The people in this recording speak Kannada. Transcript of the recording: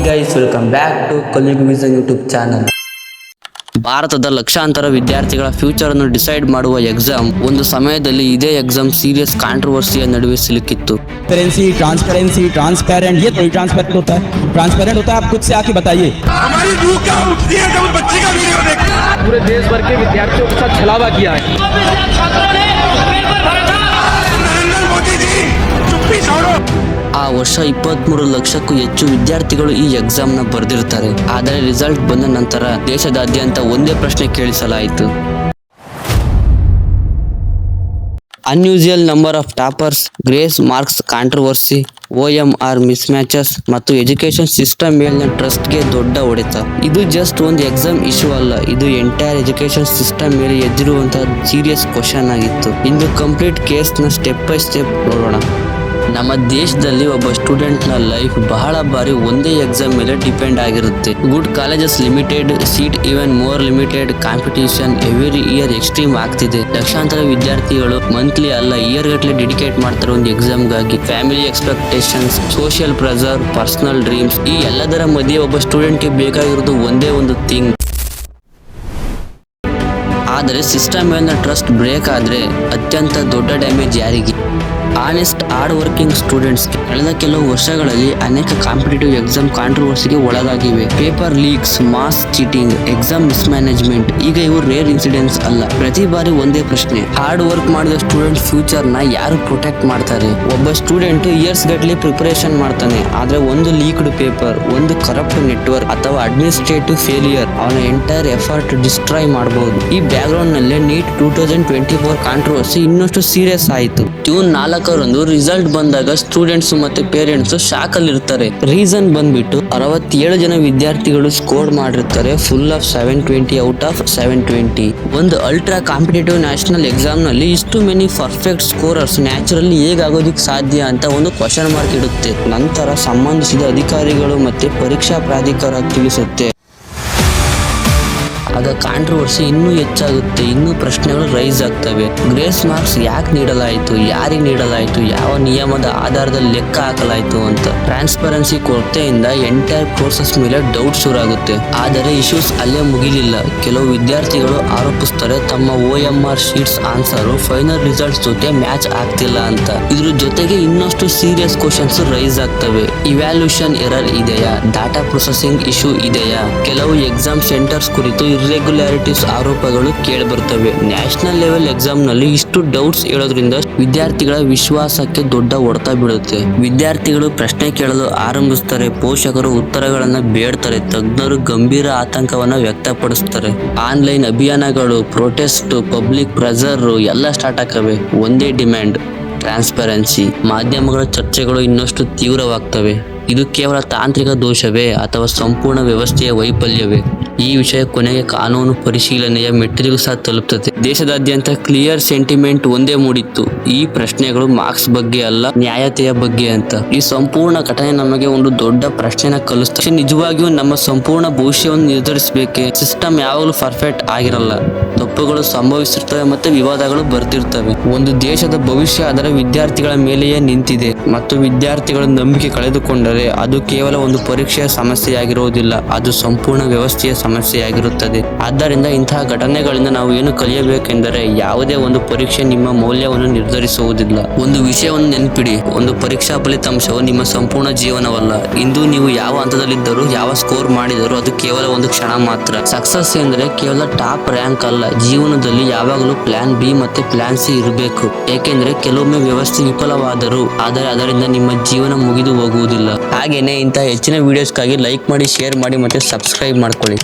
ಗೈಸ್, ವೆಲ್ಕಮ್ ಬ್ಯಾಕ್ ಟು ಕಲಿಯುಗ ವಿಷನ್ ಯೂಟ್ಯೂಬ್ ಚಾನಲ್. ಭಾರತದ ಲಕ್ಷಾಂತರ ವಿದ್ಯಾರ್ಥಿಗಳ ಫ್ಯೂಚರ್ ಅನ್ನು ಡಿಸೈಡ್ ಮಾಡುವ ಎಕ್ಸಾಮ್ ಒಂದು ಸಮಯದಲ್ಲಿ ಇದೇ ಎಕ್ಸಾಮ್ ಸೀರಿಯಸ್ ಕಾಂಟ್ರವರ್ಸಿಯ ನಡುವೆ ಸಿಲುಕಿತ್ತು. ट्रांसपेरेंट ये थोड़ी ट्रांसपेरेंट होता है. ट्रांसपेरेंट होता है, आप खुद से आके बताइए. हमारी रूह क्या उठती है जब बच्चे का वीडियो देखते हैं. पूरे देश भर के विद्यार्थियों के साथ छलावा किया है. नरेंद्र मोदी जी चुप्पी छोड़ो. ಆ ವರ್ಷ 23 ಲಕ್ಷಕ್ಕೂ ಹೆಚ್ಚು ವಿದ್ಯಾರ್ಥಿಗಳು ಈ ಎಕ್ಸಾಮ್ ನ ಬರೆದಿರ್ತಾರೆ. ಆದರೆ ರಿಸಲ್ಟ್ ಬಂದ ನಂತರ ದೇಶದಾದ್ಯಂತ ಒಂದೇ ಪ್ರಶ್ನೆ ಕೇಳಿಸಲಾಯಿತು. Unusual number of toppers, grace marks controversy, OMR mismatches ಮತ್ತು ಎಜುಕೇಶನ್ ಸಿಸ್ಟಮ್ ಮೇಲಿನ ಟ್ರಸ್ಟ್ಗೆ ದೊಡ್ಡ ಹೊಡೆತ. ಇದು ಜಸ್ಟ್ ಒಂದು ಎಕ್ಸಾಮ್ ಇಶ್ಯೂ ಅಲ್ಲ, ಇದು ಎಂಟೈರ್ ಎಜುಕೇಶನ್ ಸಿಸ್ಟಮ್ ಮೇಲೆ ಎದ್ದಿರುವಂತಹ ಸೀರಿಯಸ್ ಕ್ವಶನ್ ಆಗಿತ್ತು. ಇಂದು ಕಂಪ್ಲೀಟ್ ಕೇಸ್ನ ಸ್ಟೆಪ್ ಬೈ ಸ್ಟೆಪ್ ನೋಡೋಣ. ನಮ್ಮ ದೇಶದಲ್ಲಿ ಒಬ್ಬ ಸ್ಟೂಡೆಂಟ್ ನ ಲೈಫ್ ಬಹಳ ಬಾರಿ ಒಂದೇ ಎಕ್ಸಾಮ್ ಮೇಲೆ ಡಿಪೆಂಡ್ ಆಗಿರುತ್ತೆ. Good colleges limited, seat even more limited, competition every year extreme ಆಗ್ತಿದೆ. ಲಕ್ಷಾಂತರ ವಿದ್ಯಾರ್ಥಿಗಳು ಮಂತ್ಲಿ ಅಲ್ಲ ಇಯರ್ ಗಟ್ಟಲೆ ಡೆಡಿಕೇಟ್ ಮಾಡ್ತಾರೆ ಒಂದು ಎಕ್ಸಾಮ್ ಗಾಗಿ. Family expectations, social pressure, personal dreams, ಈ ಎಲ್ಲದರ ಮಧ್ಯೆ ಒಬ್ಬ ಸ್ಟೂಡೆಂಟ್ ಗೆ ಬೇಕಾಗಿರೋದು ಒಂದೇ ಒಂದು ಥಿಂಗ್. ಆದರೆ ಸಿಸ್ಟಮ್ ಮೇಲಿನ ಟ್ರಸ್ಟ್ ಬ್ರೇಕ್ ಆದ್ರೆ ಅತ್ಯಂತ ದೊಡ್ಡ ಡ್ಯಾಮೇಜ್ ಯಾರಿಗೆ? Honest hard working students. ಕಳೆದ ಕೆಲವು ವರ್ಷಗಳಲ್ಲಿ ಅನೇಕ ಕಾಂಪಿಟೇಟಿವ್ ಎಕ್ಸಾಮ್ ಕಾಂಟ್ರವರ್ಸಿಗೆ ಒಳಗಾಗಿವೆ. Paper leaks, mass cheating, exam mismanagement. ಈಗ ಇವು ರೇರ್ ಇನ್ಸಿಡೆಂಟ್ಸ್ ಅಲ್ಲ, ಪ್ರತಿ ಬಾರಿ ಒಂದೇ ಪ್ರಶ್ನೆ: ಹಾರ್ಡ್ ವರ್ಕ್ ಮಾಡಿದ ಸ್ಟೂಡೆಂಟ್ ಫ್ಯೂಚರ್ ನ ಯಾರು ಪ್ರೊಟೆಕ್ಟ್ ಮಾಡ್ತಾರೆ? ಒಬ್ಬ ಸ್ಟೂಡೆಂಟ್ ಇಯರ್ಸ್ ಗಟ್ಟಲೆ ಪ್ರಿಪರೇಷನ್ ಮಾಡ್ತಾನೆ, ಆದ್ರೆ ಒಂದು ಲೀಕ್ಡ್ ಪೇಪರ್, ಒಂದು ಕರಪ್ಟ್ ನೆಟ್ವರ್ಕ್ ಅಥವಾ ಅಡ್ಮಿನಿಸ್ಟ್ರೇಟಿವ್ ಫೇಲಿಯರ್ ಅವನ ಎಂಟೈರ್ ಎಫರ್ಟ್ ಡಿಸ್ಟ್ರಾಯ್ ಮಾಡಬಹುದು. ಈ ಬ್ಯಾಕ್ ಗ್ರೌಂಡ್ ನಲ್ಲಿ ನೀಟ್ 2024 ಕಾಂಟ್ರವರ್ಸಿ ಇನ್ನಷ್ಟು ಸೀರಿಯಸ್ ಆಯಿತು. ಜೂನ್ 4 ರಿಸಲ್ಟ್ ಬಂದಾಗ ಸ್ಟೂಡೆಂಟ್ಸ್ ಮತ್ತೆ ಪೇರೆಂಟ್ಸ್ ಶಾಕ್ ಅಲ್ಲಿ ಇರ್ತಾರೆ. ರೀಸನ್ ಬಂದ್ಬಿಟ್ಟು 67 ಜನ ವಿದ್ಯಾರ್ಥಿಗಳು ಸ್ಕೋರ್ ಮಾಡಿರ್ತಾರೆ ಫುಲ್ ಆಫ್ 720 ಔಟ್ ಆಫ್ 720. ಒಂದು ಅಲ್ಟ್ರಾ ಕಾಂಪಿಟೇಟಿವ್ ನ್ಯಾಷನಲ್ ಎಕ್ಸಾಮ್ ನಲ್ಲಿ ಇಷ್ಟು ಮೆನಿ ಪರ್ಫೆಕ್ಟ್ ಸ್ಕೋರರ್ಸ್ ನ್ಯಾಚುರಲಿ ಹೇಗಾಗೋದಿಕ್ ಸಾಧ್ಯ ಅಂತ ಒಂದು ಕ್ವಶನ್ ಮಾರ್ಕ್ ಇಡುತ್ತೆ. ನಂತರ ಸಂಬಂಧಿಸಿದ ಅಧಿಕಾರಿಗಳು ಮತ್ತೆ ಪರೀಕ್ಷಾ ಪ್ರಾಧಿಕಾರ ತಿಳಿಸುತ್ತೆ. ಆಗ ಕಾಂಟ್ರವರ್ಸಿ ಇನ್ನೂ ಹೆಚ್ಚಾಗುತ್ತೆ, ಇನ್ನೂ ಪ್ರಶ್ನೆಗಳು ರೈಸ್ ಆಗ್ತವೆ. ಗ್ರೇಸ್ ಮಾರ್ಕ್ಸ್ ಯಾಕೆ ನೀಡಲಾಯಿತು, ಯಾರಿಗೆ ನೀಡಲಾಯಿತು, ಯಾವ ನಿಯಮದ ಆಧಾರದಲ್ಲಿ ಲೆಕ್ಕ ಹಾಕಲಾಯಿತು ಅಂತ. ಟ್ರಾನ್ಸ್ಪರೆನ್ಸಿ ಕೊರತೆಯಿಂದ ಎಂಟೈರ್ ಪ್ರೋಸೆಸ್ ಮೇಲೆ ಡೌಟ್ ಶುರುವಾಗುತ್ತೆ. ಆದರೆ ಇಶ್ಯೂಸ್ ಅಲ್ಲೇ ಮುಗಿಲಿಲ್ಲ. ಕೆಲವು ವಿದ್ಯಾರ್ಥಿಗಳು ಆರೋಪಿಸ್ತಾರೆ ತಮ್ಮ OMR sheets answer final results ಜೊತೆ ಮ್ಯಾಚ್ ಆಗ್ತಿಲ್ಲ ಅಂತ. ಇದ್ರ ಜೊತೆಗೆ ಇನ್ನಷ್ಟು ಸೀರಿಯಸ್ ಕ್ವಶನ್ಸ್ ರೈಸ್ ಆಗ್ತವೆ. ಇವ್ಯಾಲ್ಯೂಷನ್ ಎರರ್ ಇದೆಯಾ, ಡಾಟಾ ಪ್ರೊಸೆಸಿಂಗ್ ಇಶ್ಯೂ ಇದೆಯಾ, ಕೆಲವು ಎಕ್ಸಾಮ್ ಸೆಂಟರ್ಸ್ ಕುರಿತು ಇರ್ರೆಗ್ಯುಲಾರಿಟೀಸ್ ಆರೋಪಗಳು ಕೇಳಿಬರ್ತವೆ. ನ್ಯಾಷನಲ್ ಲೆವೆಲ್ ಎಕ್ಸಾಮ್ ನಲ್ಲಿ ಇಷ್ಟು ಡೌಟ್ಸ್ ಹೇಳೋದ್ರಿಂದ ವಿದ್ಯಾರ್ಥಿಗಳ ವಿಶ್ವಾಸಕ್ಕೆ ದೊಡ್ಡ ಹೊಡೆತ ಬೀಳುತ್ತೆ. ವಿದ್ಯಾರ್ಥಿಗಳು ಪ್ರಶ್ನೆ ಕೇಳಲು ಆರಂಭಿಸ್ತಾರೆ, ಪೋಷಕರು ಉತ್ತರಗಳನ್ನ ಬೇಡ್ತಾರೆ, ತಜ್ಞರು ಗಂಭೀರ ಆತಂಕವನ್ನ ವ್ಯಕ್ತಪಡಿಸ್ತಾರೆ. ಆನ್ಲೈನ್ ಅಭಿಯಾನಗಳು, ಪ್ರೊಟೆಸ್ಟ್, ಪಬ್ಲಿಕ್ ಪ್ರೆಷರ್ ಎಲ್ಲ ಸ್ಟಾರ್ಟ್ ಆಗ್ತವೆ. ಒಂದೇ ಡಿಮ್ಯಾಂಡ್: ಟ್ರಾನ್ಸ್ಪರೆನ್ಸಿ. ಮಾಧ್ಯಮಗಳ ಚರ್ಚೆಗಳು ಇನ್ನಷ್ಟು ತೀವ್ರವಾಗ್ತವೆ. ಇದು ಕೇವಲ ತಾಂತ್ರಿಕ ದೋಷವೇ ಅಥವಾ ಸಂಪೂರ್ಣ ವ್ಯವಸ್ಥೆಯ ವೈಫಲ್ಯವೇ? ಈ ವಿಷಯ ಕೊನೆಗೆ ಕಾನೂನು ಪರಿಶೀಲನೆಯ ಮೆಟ್ಟಿಲಿಗೂ ಸಹ ತಲುಪ್ತದೆ. ದೇಶದಾದ್ಯಂತ ಕ್ಲಿಯರ್ ಸೆಂಟಿಮೆಂಟ್ ಒಂದೇ ಮೂಡಿತ್ತು: ಈ ಪ್ರಶ್ನೆಗಳು ಮಾರ್ಕ್ಸ್ ಬಗ್ಗೆ ಅಲ್ಲ, ನ್ಯಾಯತೆಯ ಬಗ್ಗೆ ಅಂತ. ಈ ಸಂಪೂರ್ಣ ಘಟನೆ ನಮಗೆ ಒಂದು ದೊಡ್ಡ ಪ್ರಶ್ನೆನ ಕಲಿಸ್ತದೆ. ನಿಜವಾಗಿಯೂ ನಮ್ಮ ಸಂಪೂರ್ಣ ಭವಿಷ್ಯವನ್ನು ನಿರ್ಧರಿಸಬೇಕೆ? ಸಿಸ್ಟಮ್ ಯಾವಾಗಲೂ ಪರ್ಫೆಕ್ಟ್ ಆಗಿರಲ್ಲ, ತಪ್ಪುಗಳು ಸಂಭವಿಸಿರ್ತವೆ ಮತ್ತೆ ವಿವಾದಗಳು ಬರ್ತಿರ್ತವೆ. ಒಂದು ದೇಶದ ಭವಿಷ್ಯ ಅದರ ವಿದ್ಯಾರ್ಥಿಗಳ ಮೇಲೆಯೇ ನಿಂತಿದೆ ಮತ್ತು ವಿದ್ಯಾರ್ಥಿಗಳ ನಂಬಿಕೆ ಕಳೆದುಕೊಂಡರೆ ಅದು ಕೇವಲ ಒಂದು ಪರೀಕ್ಷೆಯ ಸಮಸ್ಯೆಯಾಗಿರುವುದಿಲ್ಲ, ಅದು ಸಂಪೂರ್ಣ ವ್ಯವಸ್ಥೆಯ ಸಮಸ್ಯೆಯಾಗಿರುತ್ತದೆ. ಆದ್ದರಿಂದ ಇಂತಹ ಘಟನೆಗಳಿಂದ ನಾವು ಏನು ಕಲಿಯಬೇಕೆಂದರೆ, ಯಾವುದೇ ಒಂದು ಪರೀಕ್ಷೆ ನಿಮ್ಮ ಮೌಲ್ಯವನ್ನು ನಿರ್ಧರಿಸುವುದಿಲ್ಲ. ಒಂದು ವಿಷಯವನ್ನು ನೆನಪಿಡಿ: ಒಂದು ಪರೀಕ್ಷಾ ಫಲಿತಾಂಶವು ನಿಮ್ಮ ಸಂಪೂರ್ಣ ಜೀವನವಲ್ಲ. ಇಂದು ನೀವು ಯಾವ ಹಂತದಲ್ಲಿದ್ದರೂ, ಯಾವ ಸ್ಕೋರ್ ಮಾಡಿದರೂ ಅದು ಕೇವಲ ಒಂದು ಕ್ಷಣ ಮಾತ್ರ. ಸಕ್ಸಸ್ ಎಂದರೆ ಕೇವಲ ಟಾಪ್ ರ್ಯಾಂಕ್ ಅಲ್ಲ, ಜೀವನದಲ್ಲಿ ಯಾವಾಗಲೂ ಪ್ಲಾನ್ ಬಿ ಮತ್ತೆ ಪ್ಲಾನ್ ಸಿ ಇರಬೇಕು. ಏಕೆಂದ್ರೆ ಕೆಲವೊಮ್ಮೆ ವ್ಯವಸ್ಥೆ ವಿಫಲವಾದರೂ ಆದರೆ ಅದರಿಂದ ನಿಮ್ಮ ಜೀವನ ಮುಗಿದು ಹೋಗುವುದಿಲ್ಲ. ಹಾಗೇನೆ ಇಂತಹ ಹೆಚ್ಚಿನ ವಿಡಿಯೋಸ್ಗಾಗಿ ಲೈಕ್ ಮಾಡಿ, ಶೇರ್ ಮಾಡಿ ಮತ್ತೆ ಸಬ್ಸ್ಕ್ರೈಬ್ ಮಾಡ್ಕೊಳ್ಳಿ.